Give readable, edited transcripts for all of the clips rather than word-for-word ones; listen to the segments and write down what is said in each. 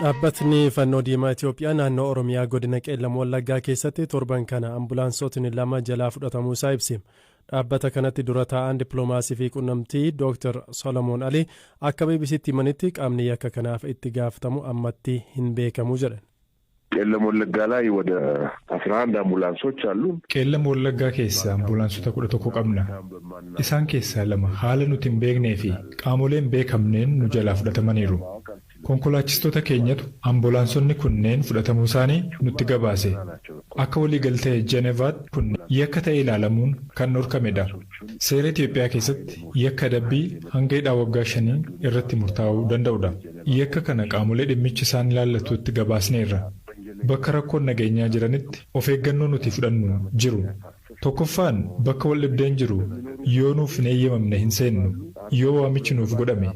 Dhaabbatni fannoo diimaa Itoophiyaa naannoo Oromiyaa godina Qeellam Wallaggaa keessatti torban kana ambulaansotni 2 jalaa fudhatamuu isaa ibse. Dhaabbata kanatti dura taa'aan dippiloomaasii fi quunnamtii Dr. Solomoon Ali akka BBC'tti himanitti qaamni yakka kanaaf itti gaafatamu ammatti hin beekamu jedhan. Qeellam Wallaggaa ላይ ወደ 11 አምቡላንሶች አሉ። Qeellam Wallaggaa keessa ambulaansota 11 qabna. Isaan keessaa 2 haala nuti hin beeknee fi qaamoleen beekamneen nu jalaa fudhatamaniiru. Konkolaachistoota keenyatu ambulaansonni kunneen fudhatamuu isaanii nutti gabaase. Akka waliigaltee Jenevaatti kun yakka ta'ee ilaalamuun kan dhorkamedha. Seera Itoophiyaa keessatti yakka adabbii hanga hidhaa waggaa 5 irratti murtaa'uu danda'udha. Yakka kana qaamolee dhimmichi isaan ilaallatutti gabaasneerra. Bakka rakkoon nageenyaa jiranitti of eeggannoo nuti fudhannu jiru. Tokkoffaan bakka wal dhibdeen jiru yoo nuuf hin eeyyamamne hin seennu. Yoo waamichi nuuf godhame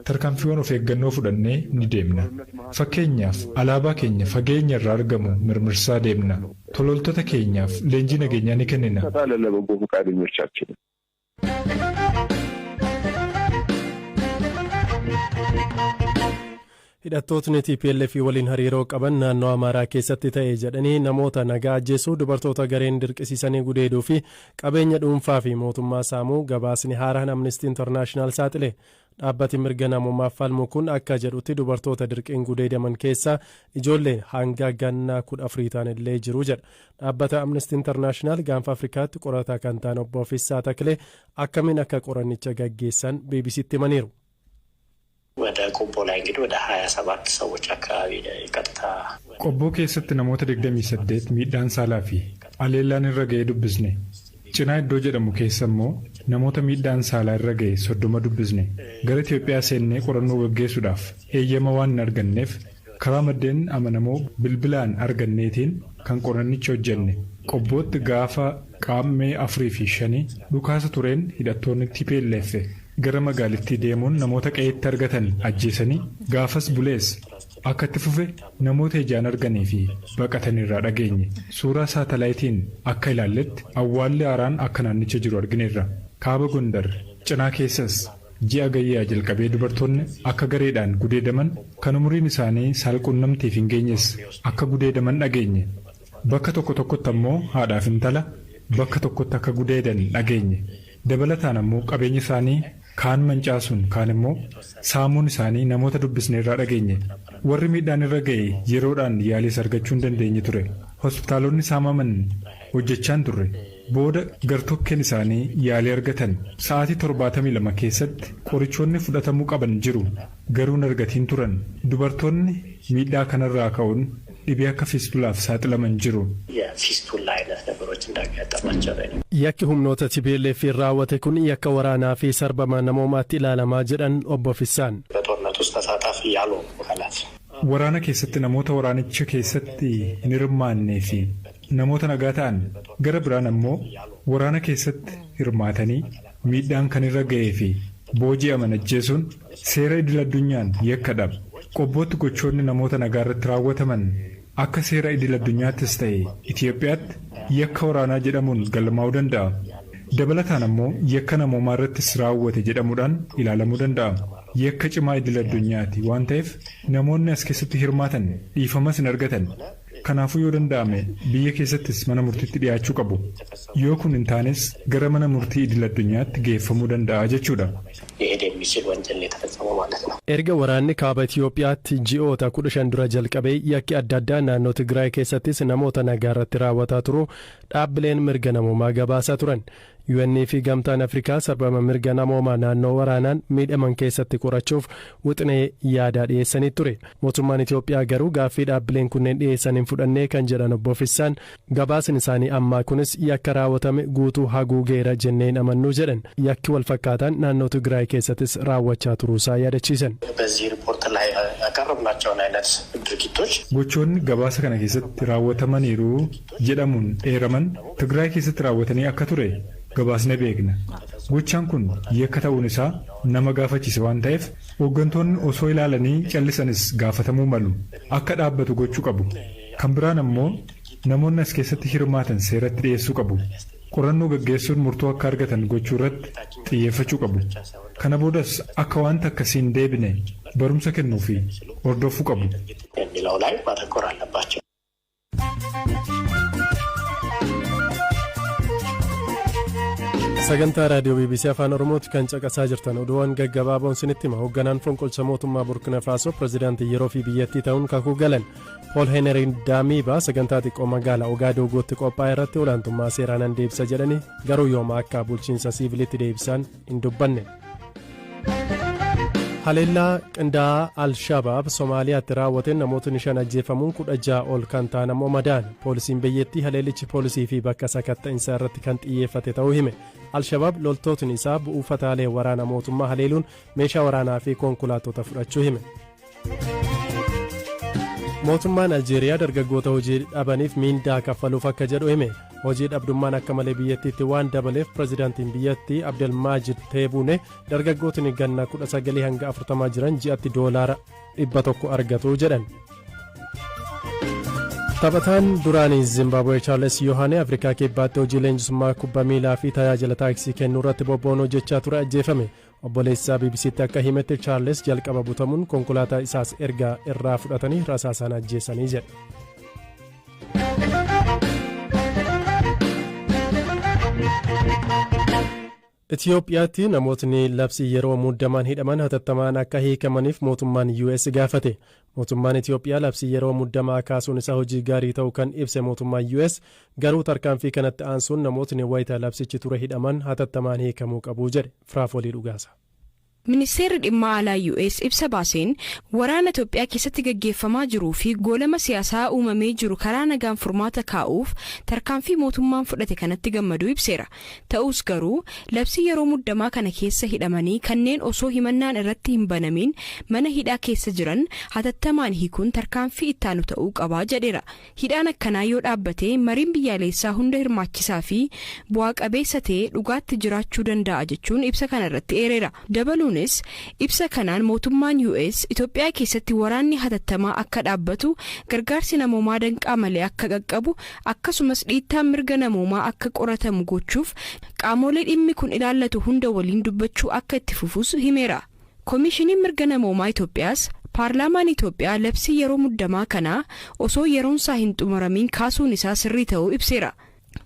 tarkaanfiiwwan of eeggannoo fudhannee ni deemna. Fakkeenyaaf alaabaa keenya fageenya irraa argamu mirmirsaa deemna. Tololtoota keenyaaf leenjii nageenyaa ni kennina. Hidhattootni TPLF waliin hariiroo qaban naannoo Amaaraa keessatti ta'e jedhanii namoota nagaa ajjeesuu, dubartoota gareen dirqisiisanii gudeeduu fi qabeenya dhuunfaa fi mootummaa saamuu gabaasni haaraan Amnesty International saaxile. Dhaabbati mirga namummaaf falmu kun akka jedhutti dubartoota dirqiin gudeedaman keessaa ijoolleen hanga ganna 14 ta'an illee jiru jedha. Dhaabbata Amnesty International gaanfa Afrikaatti qorataa kan ta'an obbo Fissaa Taklee akkamiin akka qoranicha gaggeessan BBC'tti himaniiru. ወደ ቆቦ ላይ እንግዲህ ወደ 27 ሰዎች አካባቢ ይቀጥታ ቆቦ keessatti namoota 28 miidhaan saalaa fi aleellaan irra ga'ee dubbisne. Cinaa iddoo jedhamu keessa immoo namoota miidhaan saalaa irra ga'e 30 dubbisne. Gara Itoophiyaa seennee qorannoo gaggeessuudhaaf eeyyama waan hin arganneef karaa maddeen amanamoo bilbilaan arganneetiin kan qorannicha hojjenne. Qobbootti gaafa qaammee 4 fi 5 dhukaasa tureen hidhattoonni TPLF gara magaalittii deemuun namoota qe'eetti argatan ajjeesanii gaafas bulees akka itti fufe namoota ijaan arganii fi baqatan irraa dhageenye. Suuraa saatalaayitiin akka ilaalletti awwaalli haaraan akka naannicha jiru argineerra. Kaaba Gondar cinaa keessas ji'a gayyaa jalqabee dubartoonni akka gareedhaan gudeedaman kan umuriin isaanii saalquunnamtiif hin geenyes akka gudeedaman dhageenye. Bakka tokko tokkotti ammoo haadhaaf intala bakka tokkotti akka gudeedan dhageenye. Dabalataan ammoo qabeenyi isaanii kaan mancaasuun kaan immoo saamuun isaanii namoota dubbisneerraa dhageenye. Warri miidhaan irra ga'e yeroodhaan yaaliis argachuu hin dandeenye ture. Hospitaalonni saamaman hojjechaan turre. Booda gartokkeen isaanii yaalii argatan. Sa'aatii 72 keessatti qorichoonni fudhatamuu qaban jiru garuu hin argatiin turan. Dubartoonni miidhaa kanarraa ka'uun dhibee akka fiistulaaf saaxilaman jiru. Yakki humnoota TPLF raawwate kun yakka waraanaa fi sarbama namoomaatti ilaalamaa jedhan obbo Fissaan. Waraana keessatti namoota waraanicha keessatti hin hirmaannee fi namoota nagaa ta'an gara biraan ammoo waraana keessatti hirmaatanii miidhaan kan irra ga'ee fi booji'aman ajjeesuun seera idil addunyaan yakkadha. Qobbootti gochoonni namoota nagaa irratti raawwataman akka seera idil addunyaattis ta'e Itoophiyaatti yakka waraanaa jedhamuun galmaa'uu danda'a. Dabalataan ammoo yakka namoomaa irrattis raawwate jedhamuudhaan ilaalamuu danda'a. Yakka cimaa idil addunyaati waan ta'eef namoonni as keessatti hirmaatan dhiifamas hin argatan. Kanaafuu yoo danda'ame biyya keessattis mana murtiitti dhiyaachuu qabu. Yoo kun hin taanes gara mana murtii idil addunyaatti geeffamuu danda'a jechuudha. Erga waraanni kaaba Itoophiyaatti ji'oota 15 dura jalqabee yakki adda addaa naannoo Tigraay keessattis namoota nagaa irratti raawwataa turu dhaabbileen mirga namoomaa gabaasaa turan. UN fi gamtaan Afrikaa sarbama mirga namoomaa naannoo waraanaan miidhaman keessatti qorachuuf wixinee yaadaa dhiyeessanii ture. Mootummaan Itoophiyaa garuu gaaffii dhaabbileen kunneen dhiyeessan hin fudhannee kan jedhan obbo Fissaan gabaasni isaanii ammaa kunis yakka raawwatame guutuu haguugeera jennee hin amannuu jedhan. Yakki wal fakkaataan naannoo Tigraay keessattis raawwachaa turuusaa yaadachiisan. Gochoonni gabaasa kana keessatti raawwatamaniiru jedhamuun dheeraman Tigraay keessatti raawwatanii akka ture gabaasne beekna. Gochaan kun yakka ta'uun isaa nama gaafachiisa waan ta'eef hooggantoonni osoo ilaalanii callisanis gaafatamuu malu akka dhaabbatu gochuu qabu. Kan biraan ammoo namoonni as keessatti hirmaatan seeratti dhiyeessuu qabu. qorannoo gaggeessuun murtoo akka argatan gochuu irratti xiyyeeffachuu qabu. Kana boodas akka wanta akkasiin deebine barumsa kennuu fi hordofuu qabu. Sagantaa raadiyoo BBC Afaan Oromooti kan caqasaa jirtan oduuwwan gaggabaaboon sinitti hima. Hoogganaan fonqolcha mootummaa Burkina Faasoo pirezidaantii yeroo fi biyyattii ta'uun kakuu galan Pool Heenerii Daamiibaa sagantaa xiqqoo magaalaa Ogaadooggootti qophaa'e irratti olaantummaa seeraan nan deebisa jedhanii garuu yooma akka bulchiinsa siivilitti deebisan hin dubbanne. Haleellaa qindaa'aa Al-Shabaab Somaaliyaatti raawwateen namootni 5 ajjeefamuun 16 ol kan ta'an ammoo madaan. Poolisiin biyyattii haleellichi poolisii fi bakka sakatta'insaa irratti kan xiyyeeffate ta'uu hime. Al-Shabaab loltootni isaa bu'uufataalee waraana mootummaa haleeluun meeshaa waraanaa fi konkolaattota fudhachuu hime. Mootummaan Aljeeriyaa dargaggoota hojii dhabaniif miindaa kaffaluuf akka jedhu hime. Hojii dhabdummaan akka malee biyyattiitti waan dabaleef pirezidaantiin biyyattii Abdelmaajid Teebuune dargaggootni ganna 19 hanga 40 jiran ji'atti doolaara 100 argatu jedhan. Taphataan duraanii Zimbabwe Charles Yohane Afrikaa kibbaatti hojii leenjisummaa kubbaa miilaa fi tajaajila taaksii kennuu irratti bobba'uun hojjechaa ture ajjeefame. Obboleessaa BBC'tti akka himetti Charles jalqaba butamuun konkolaataa isaas erga irraa fudhatanii rasaasaan ajjeesanii jedhe. Itiyoophiyaatti namootni labsii yeroo muddamaan hidhaman hatattamaan akka hiikamaniif mootummaan US gaafate. Mootummaan Itiyoophiyaa labsii yeroo muddamaa kaasuun isaa hojii gaarii ta'uu kan ibse mootummaan US garuu tarkaanfii kanatti aansuun namootni wayita labsichi ture hidhaman hatattamaan hiikamuu qabu jedhe. Firaafolii Dhugaasa. Ministeerri dhimma alaa US ibsa baaseen waraana Itoophiyaa keessatti gaggeeffamaa jiruu fi goolama siyaasaa uumamee jiru karaa nagaan furmaata kaa'uuf tarkaanfii mootummaan fudhate kanatti gammaduu ibseera. Ta'us garuu labsii yeroo muddamaa kana keessa hidhamanii kanneen osoo himannaan irratti hin banamin mana hidhaa keessa jiran hatattamaan hiikuun tarkaanfii ittaanu ta'uu qabaa jedheera. Hidhaan akkanaa yoo dhaabbate mariin biyyaalessaa hunda hirmaachisaa fi bu'aa qabeessa ta'e dhugaatti jiraachuu danda'a jechuun ibsa kana irratti eereera. Dabaluun ibsa kanaan mootummaan US Itoophiyaa keessatti waraanni hatattamaa akka dhaabbatu gargaarsi namoomaa danqaa malee akka qaqqabu akkasumas dhiittaan mirga namoomaa akka qoratamu gochuuf qaamolee dhimmi kun ilaallatu hunda waliin dubbachuu akka itti fufuus himeera. Koomishiniin mirga namoomaa Itoophiyaas paarlaamaan Itoophiyaa labsii yeroo muddamaa kanaa osoo yeroonsaa hin xumuramiin kaasuun isaa sirrii ta'uu ibseera.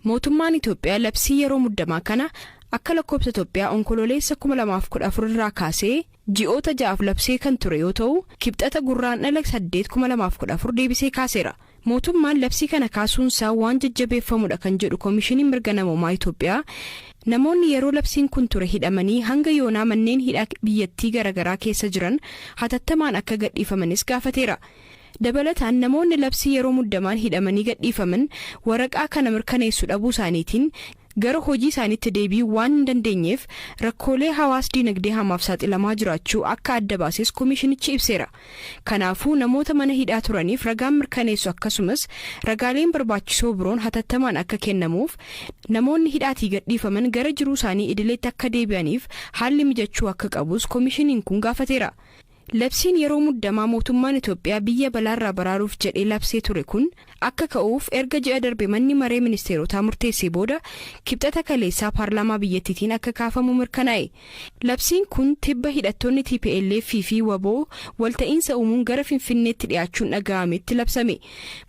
Mootummaan Itoophiyaa labsii yeroo muddamaa kana akka lakkoobsa Itoophiyaa onkololeessa 2014 irraa kaasee ji'oota 6 labsee kan ture yoo ta'u kibxata gurraandhala 8 2014 deebisee kaaseera. Mootummaan labsii kana kaasuunsaa waan jajjabeeffamudha kan jedhu koomishiniin mirga namoomaa Itoophiyaa namoonni yeroo labsiin kun ture hidhamanii hanga yoonaa manneen hidhaa biyyattii garaagaraa keessa jiran hatattamaan akka gadhiifamanis gaafateera. Dabalataan namoonni labsii yeroo muddamaan hidhamanii gadhiifaman waraqaa kana mirkaneessuu dhabuu isaaniitiin gara hojii isaaniitti deebi'uu waan hin dandeenyeef rakkoolee hawaas dinagdee hamaaf saaxilamaa jiraachuu akka adda baases koomishinichi ibseera. Kanaafuu namoota mana hidhaa turaniif ragaan mirkaneessu akkasumas ragaaleen barbaachisoo biroon hatattamaan akka kennamuuf namoonni hidhaatii gadhiifaman gara jiruu isaanii idileetti akka deebi'aniif haalli mijachuu akka qabus koomishiniin kun gaafateera. Labsiin yeroo muddamaa mootummaan Itoophiyaa biyya balaarraa baraaruuf jedhee labsee ture kun akka ka'uuf erga ji'a darbe manni maree ministeerotaa murteessee booda kibxata kaleessaa paarlaamaa biyyattiitiin akka kaafamu mirkanaa'e. Labsiin kun tibba hidhattoonni TPLF fi waboo walta'iinsa uumuun gara Finfinneetti dhiyaachuun dhaga'ametti labsame.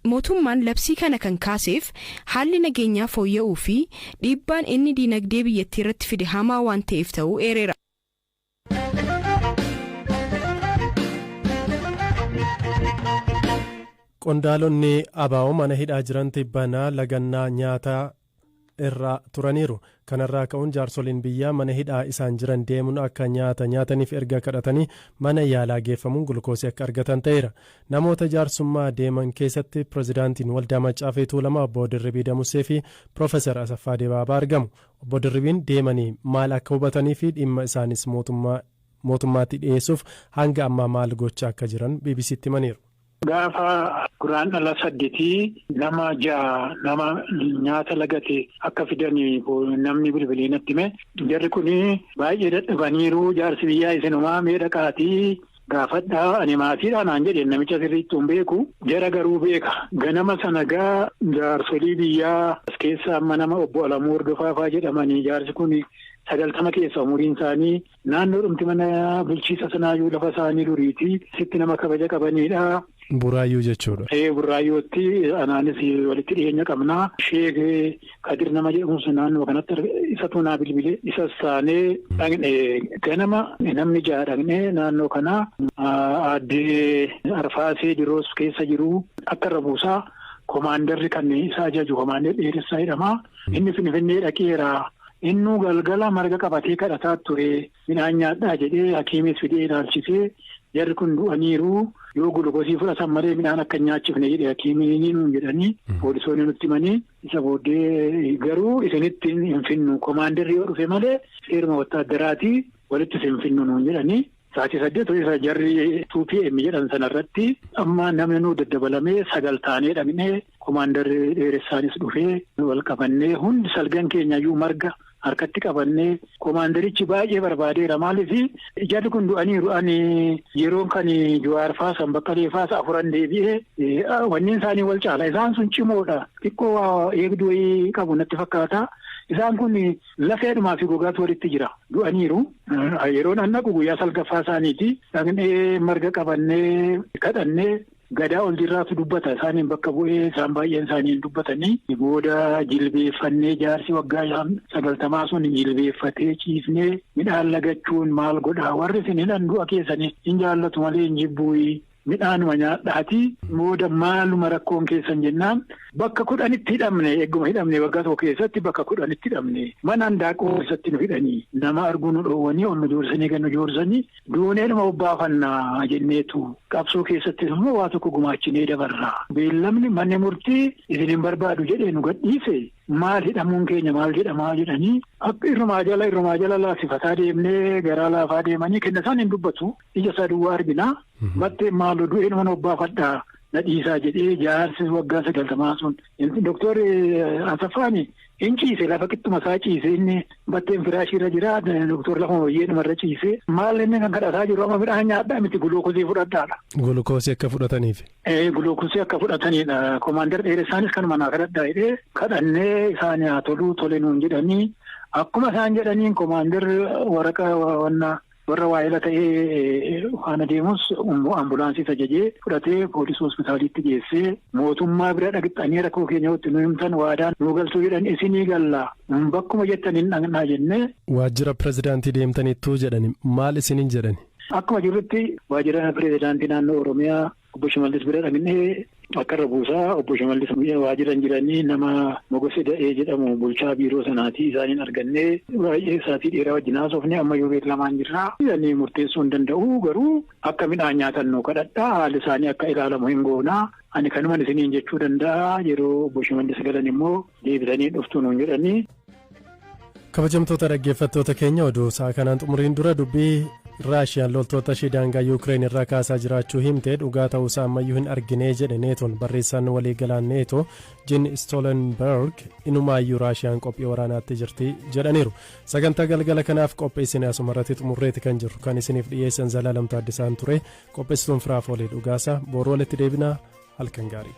Mootummaan labsii kana kan kaaseef haalli nageenyaa fooyya'uu fi dhiibbaan inni dinagdee biyyattii irratti fide hamaa waan ta'eef ta'uu eereera. Qondaalonni abaa'oo mana hidhaa jiran tibbanaa lagannaa nyaataa irraa turaniiru. Kanarraa ka'uun jaarsoliin biyyaa mana hidhaa isaan jiran deemuun akka nyaata nyaataniif erga kadhatanii mana yaalaa geeffamuun gulukoosii akka argatan ta'eera. Namoota jaarsummaa deeman keessatti pirezidaantiin waldaa Maccaa Tuulamaa Obbo Dirribii Damusee fi Piroofeesar Asaffaa Dibaabaa argamu. Obbo Dirribiin deemanii maal akka hubatanii fi dhimma isaanis mootummaatti dhiyeessuuf hanga ammaa maal gochaa akka jiran BBC'tti himaniiru. Gaafa guraandhala 8 nama 6 nama nyaata lagate akka fidanii namni bilbilee natti hime jarri kuni baay'ee dadhabaniiru jaarsi biyyaa isinumaa mee dhaqaatii gaafadhaa ani maatiidhaan aan jedheen namicha sirriitti hin beeku jara garuu beeka ganama sana gaa jaarsolii biyyaa as keessa amma nama obbo Alamuu Hordofaafaa jedhamanii jaarsi kun 90 keessa umuriin isaanii naannoo dhumti mana bulchiisa sanaayyuu lafa isaanii duriiti sitti nama kabaja qabanidha. Buraayyuu jechuudha. Buraayyootti anaanis walitti dhiyeenya qabnaa. Sheek Kadir nama jedhamus naannoo kanatti isatu naa bilbilee isa saanee ganama namni jaha dhaqnee naannoo kana aaddee Arfaasee Diroos keessa jiru akka irra buusaa komaandarri kan isa ajaju komaandar dheeressaa jedhama. Inni Finfinnee dhaqeera. Innuu galgala marga qabatee kadhataa ture midhaan nyaadhaa jedhee hakiimis fidee ilaalchisee jarri kun du'aniiru yoo gulukoosii fudhatan malee midhaan akka hin nyaachifne jedhe hakiimiin jedhanii poolisoonni nutti himanii isa booddee garuu isinitti hin finnu komaandarri yoo dhufe malee seeruma wattaaddaraati walitti hin finnu nuun jedhanii. Sa'aatii 8 isa jarri 2PM jedhan sanarratti amma namni nu daddabalamee 9 taanee dhaqnee komaandarri dheeressaanis dhufee wal qabannee hundi salgan keenyayyuu marga harkatti qabannee komaandarichi baay'ee barbaadeera maaliif jarri kun du'aniiru ani yeroon kan Jawaar faa Baqqalee faa afuran deebi'ee wanneen isaanii wal caala isaan sun cimoodha xiqqoo eegduu qabu natti fakkaata. Isaan kun lafeedhumaa fi gogaatu walitti jira. Du'aniiru. Yeroon annaqu guyyaa salgaffaa isaaniiti. Dhaqnee marga qabannee kadhannee gadaa ol jirraatu dubbata. Isaaniin bakka bu'ee isaan baay'een isaaniin dubbatanii. Booda jilbeeffannee jaarsi waggaa 90 sun jilbeeffatee ciifnee midhaan lagachuun maal godhaa warri isin hidhan du'a keessanii hin jaallatu malee hin jibbuuyi. Midhaanuma nyaadhaati booda maaluma rakkoon keessan jennaan bakka 10 hidhamne egguma hidhamne waggaa tokko keessatti bakka 10 hidhamne mana handaaqoo keessatti nu hidhanii nama arguu nu dhoowwanii ol nu joorsanii gan nu joorsanii duuneedhuma obbaafannaa jenneetu qabsoo keessatti immoo waa tokko gumaachinee dabarraa beellamni manni murtii isin hin barbaadu jedhee nu gadhiise maal hidhamuun keenya maal jedhamaa jedhanii akka irrumaa jala laasifataa deemnee garaa laafaa deemanii kenna isaan hin dubbatu ija isaa duwwaa arginaa. Battee maaloo du'een mana obbaafadhaa na dhiisaa jedhee jaarsi waggaa 90 sun Doktorri Asaffaani hin ciise lafa qixxuma isaa ciise inni batteen firaashiirra jira Doktorri lafa wayyee dhumarra ciise maal inni kan kadhataa jiru amma midhaan nyaadhaa miti gulukoosii fudhadhaadha. Gulukoosii akka fudhataniif. Gulukoosii akka fudhatanidha. Komaandar dheeressaanis kan manaa kadhadhaa jedhee kadhannee isaan haa toluu tole nuun jedhanii akkuma isaan jedhaniin komaandar waraqaa wannaa. Warra waa'ee ta'ee waan adeemus ambulaansii ajajee fudhatee poolisii hospitaaliitti geessee mootummaa bira dhaqxanii rakkoo keenya walitti nu himtan waadaan nu galtuu jedhan isinii gallaa bakkuma jettaniin dhaqnaa jennee. Waajjira pirezidaantii deemtaniittuu jedhani maal isiniin jedhani? Akkuma jirrutti waajjira pirezidaantii naannoo Oromiyaa obbo Shimallis bira dhaqnee akka irra buusaa obbo Shimallis waajjiran jiranii nama Mogosee Da'ee jedhamu bulchaa biiroo sanaati isaaniin argannee baay'ee isaatii dheeraa wajjin haasofne amma yoo beeklamaan jirraa jedhanii murteessuu hin danda'u garuu akka midhaan nyaatannoo kadhadhaa haalli isaanii akka ilaalamu hin goonaa ani kanuman isiniin jechuu danda'a yeroo obbo Shimallis galan immoo deebisanii dhuftu nuun jedhanii. Kabajamtoota dhaggeeffattoota keenya oduu isaa kanaan xumuriin dura dubbii Raashiyaan loltoota ishee daangaa Yuukireen irraa kaasaa jiraachuu himtee dhugaa ta'uusaa ammayyuu hin argine jedhe neetoon barreessaan waliigalaan neetoo Jin Stoltenberg inumaayyuu Raashiyaan qophii waraanaatti jirti jedhaniiru. Sagantaa galgala kanaaf qopheessine asumarratti xumurreeti kan jiru kan isiniif dhiyeessan Zalaalam Taaddisaan ture qopheessituun Firaafolee Dhugaasaa boru walitti deebinaa halkan gaarii.